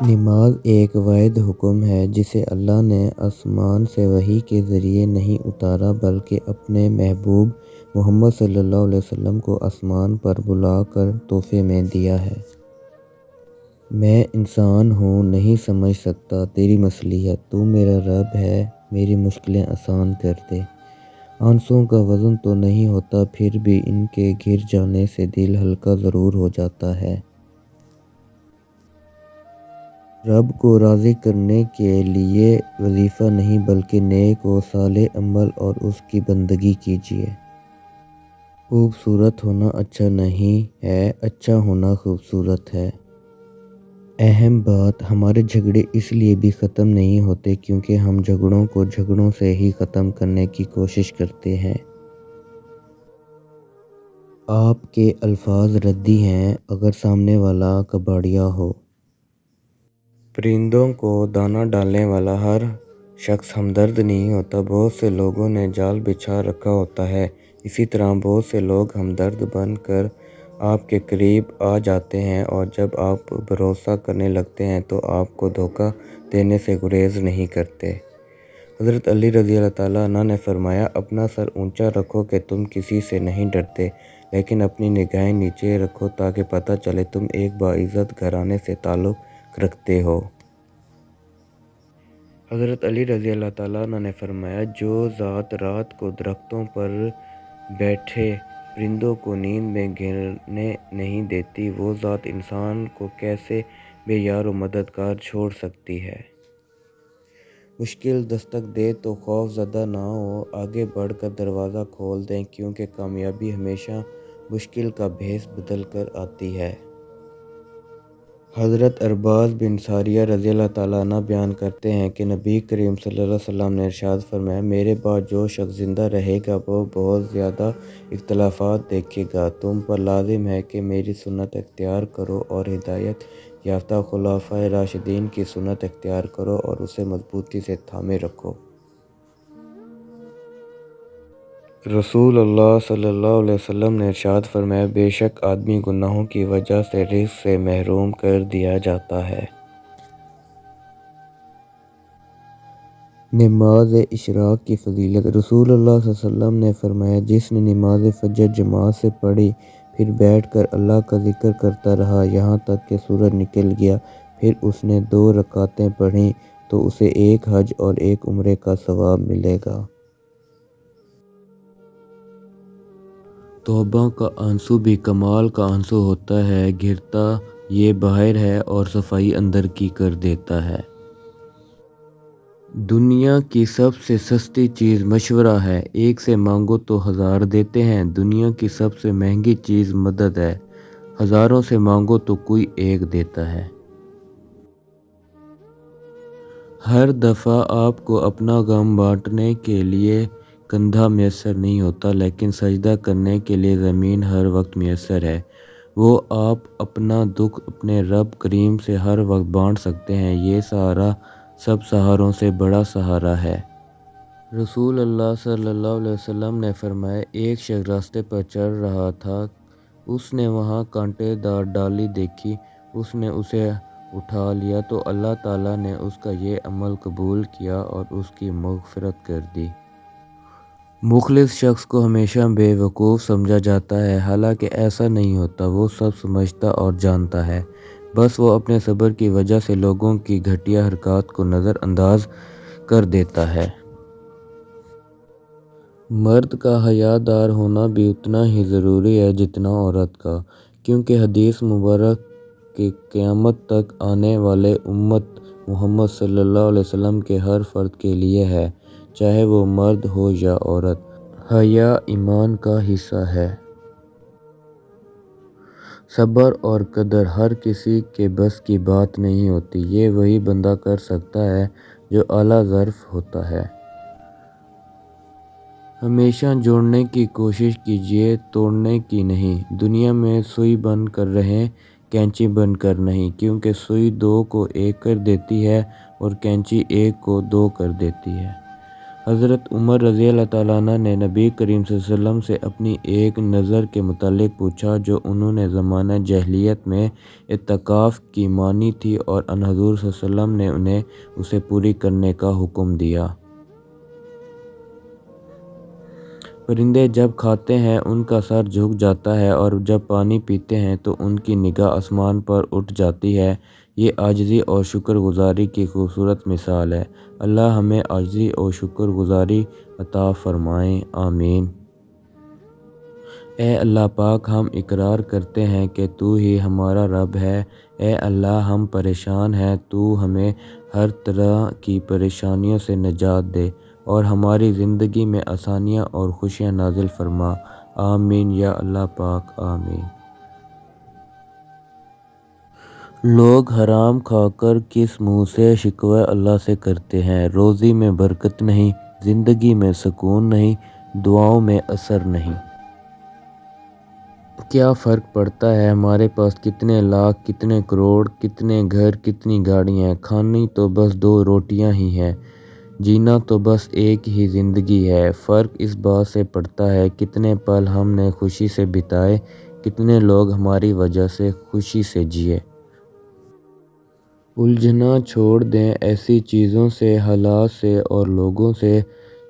نماز ایک واحد حکم ہے جسے اللہ نے آسمان سے وحی کے ذریعے نہیں اتارا بلکہ اپنے محبوب محمد صلی اللہ علیہ وسلم کو آسمان پر بلا کر تحفے میں دیا ہے۔ میں انسان ہوں، نہیں سمجھ سکتا تیری مصلحت، تو میرا رب ہے، میری مشکلیں آسان کر دے۔ آنسوؤں کا وزن تو نہیں ہوتا، پھر بھی ان کے گر جانے سے دل ہلکا ضرور ہو جاتا ہے۔ رب کو راضی کرنے کے لیے وظیفہ نہیں بلکہ نیک و صالح عمل اور اس کی بندگی کیجیے۔ خوبصورت ہونا اچھا نہیں ہے، اچھا ہونا خوبصورت ہے۔ اہم بات، ہمارے جھگڑے اس لیے بھی ختم نہیں ہوتے کیونکہ ہم جھگڑوں کو جھگڑوں سے ہی ختم کرنے کی کوشش کرتے ہیں۔ آپ کے الفاظ ردی ہیں اگر سامنے والا کباڑیا ہو۔ پرندوں کو دانہ ڈالنے والا ہر شخص ہمدرد نہیں ہوتا۔ بہت سے لوگوں نے جال بچھا رکھا ہوتا ہے، اسی طرح بہت سے لوگ ہمدرد بن کر آپ کے قریب آ جاتے ہیں اور جب آپ بھروسہ کرنے لگتے ہیں تو آپ کو دھوکہ دینے سے گریز نہیں کرتے۔ حضرت علی رضی اللہ تعالیٰ عنہ نے فرمایا، اپنا سر اونچا رکھو کہ تم کسی سے نہیں ڈرتے، لیکن اپنی نگاہیں نیچے رکھو تاکہ پتہ چلے تم ایک باعزت گھرانے سے تعلق رکھتے ہو۔ حضرت علی رضی اللہ تعالیٰ عنہ نے فرمایا، جو ذات رات کو درختوں پر بیٹھے پرندوں کو نیند میں گرنے نہیں دیتی، وہ ذات انسان کو کیسے بے یار و مددگار چھوڑ سکتی ہے۔ مشکل دستک دے تو خوف زدہ نہ ہو، آگے بڑھ کر دروازہ کھول دیں کیونکہ کامیابی ہمیشہ مشکل کا بھیس بدل کر آتی ہے۔ حضرت عرباض بن ساریہ رضی اللہ تعالیٰ عنہ بیان کرتے ہیں کہ نبی کریم صلی اللہ علیہ وسلم نے ارشاد فرمایا، میرے بعد جو شخص زندہ رہے گا وہ بہت زیادہ اختلافات دیکھے گا۔ تم پر لازم ہے کہ میری سنت اختیار کرو اور ہدایت یافتہ خلفائے راشدین کی سنت اختیار کرو اور اسے مضبوطی سے تھامے رکھو۔ رسول اللہ صلی اللہ علیہ وسلم نے ارشاد فرمایا، بے شک آدمی گناہوں کی وجہ سے رزق سے محروم کر دیا جاتا ہے۔ نماز اشراق کی فضیلت۔ رسول اللہ صلی اللہ علیہ وسلم نے فرمایا، جس نے نماز فجر جماعت سے پڑھی پھر بیٹھ کر اللہ کا ذکر کرتا رہا یہاں تک کہ سورج نکل گیا، پھر اس نے 2 رکعتیں پڑھیں تو اسے ایک حج اور ایک عمرے کا ثواب ملے گا۔ توبہ کا آنسو بھی کمال کا آنسو ہوتا ہے، گرتا یہ باہر ہے اور صفائی اندر کی کر دیتا ہے۔ دنیا کی سب سے سستی چیز مشورہ ہے، ایک سے مانگو تو 1000 دیتے ہیں۔ دنیا کی سب سے مہنگی چیز مدد ہے، ہزاروں سے مانگو تو کوئی ایک دیتا ہے۔ ہر دفعہ آپ کو اپنا غم بانٹنے کے لیے کندھا میسر نہیں ہوتا، لیکن سجدہ کرنے کے لیے زمین ہر وقت میسر ہے۔ وہ آپ اپنا دکھ اپنے رب کریم سے ہر وقت بانٹ سکتے ہیں، یہ سہارا سب سہاروں سے بڑا سہارا ہے۔ رسول اللہ صلی اللہ علیہ وسلم نے فرمایا، ایک شخص راستے پر چل رہا تھا، اس نے وہاں کانٹے دار ڈالی دیکھی، اس نے اسے اٹھا لیا تو اللہ تعالیٰ نے اس کا یہ عمل قبول کیا اور اس کی مغفرت کر دی۔ مخلص شخص کو ہمیشہ بے وقوف سمجھا جاتا ہے، حالانکہ ایسا نہیں ہوتا، وہ سب سمجھتا اور جانتا ہے، بس وہ اپنے صبر کی وجہ سے لوگوں کی گھٹیا حرکات کو نظر انداز کر دیتا ہے۔ مرد کا حیا دار ہونا بھی اتنا ہی ضروری ہے جتنا عورت کا، کیونکہ حدیث مبارک کہ قیامت تک آنے والے امت محمد صلی اللہ علیہ وسلم کے ہر فرد کے لیے ہے، چاہے وہ مرد ہو یا عورت۔ حیا ایمان کا حصہ ہے۔ صبر اور قدر ہر کسی کے بس کی بات نہیں ہوتی، یہ وہی بندہ کر سکتا ہے جو اعلیٰ ظرف ہوتا ہے۔ ہمیشہ جوڑنے کی کوشش کیجیے، توڑنے کی نہیں۔ دنیا میں سوئی بن کر رہیں، کینچی بن کر نہیں، کیونکہ سوئی 2 کو 1 کر دیتی ہے اور کینچی 1 کو 2 کر دیتی ہے۔ حضرت عمر رضی اللہ تعالیٰ عنہ نے نبی کریم صلی اللہ علیہ وسلم سے اپنی ایک نظر کے متعلق پوچھا جو انہوں نے زمانہ جاہلیت میں اعتکاف کی مانی تھی، اور ان حضور صلی اللہ علیہ وسلم نے انہیں اسے پوری کرنے کا حکم دیا۔ پرندے جب کھاتے ہیں ان کا سر جھک جاتا ہے، اور جب پانی پیتے ہیں تو ان کی نگاہ آسمان پر اٹھ جاتی ہے۔ یہ عاجزی اور شکر گزاری کی خوبصورت مثال ہے۔ اللہ ہمیں عاجزی اور شکر گزاری عطا فرمائے، آمین۔ اے اللہ پاک، ہم اقرار کرتے ہیں کہ تو ہی ہمارا رب ہے۔ اے اللہ، ہم پریشان ہیں، تو ہمیں ہر طرح کی پریشانیوں سے نجات دے اور ہماری زندگی میں آسانیاں اور خوشیاں نازل فرما، آمین یا اللہ پاک، آمین۔ لوگ حرام کھا کر کس منہ سے شکوہ اللہ سے کرتے ہیں؟ روزی میں برکت نہیں، زندگی میں سکون نہیں، دعاؤں میں اثر نہیں۔ کیا فرق پڑتا ہے ہمارے پاس کتنے لاکھ، کتنے کروڑ، کتنے گھر، کتنی گاڑیاں؟ کھانی تو بس 2 روٹیاں ہی ہیں، جینا تو بس ایک ہی زندگی ہے۔ فرق اس بات سے پڑتا ہے کتنے پل ہم نے خوشی سے بتائے، کتنے لوگ ہماری وجہ سے خوشی سے جیے۔ الجھنا چھوڑ دیں ایسی چیزوں سے، حالات سے اور لوگوں سے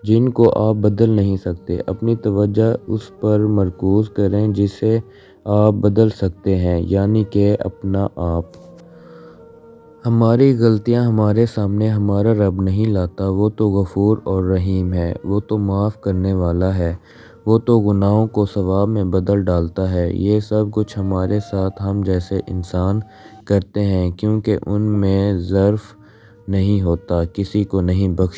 جن کو آپ بدل نہیں سکتے۔ اپنی توجہ اس پر مرکوز کریں جسے آپ بدل سکتے ہیں، یعنی کہ اپنا آپ۔ ہماری غلطیاں ہمارے سامنے ہمارا رب نہیں لاتا، وہ تو غفور اور رحیم ہے، وہ تو معاف کرنے والا ہے، وہ تو گناہوں کو ثواب میں بدل ڈالتا ہے۔ یہ سب کچھ ہمارے ساتھ ہم جیسے انسان کرتے ہیں، کیونکہ ان میں ضعف نہیں ہوتا، کسی کو نہیں بخش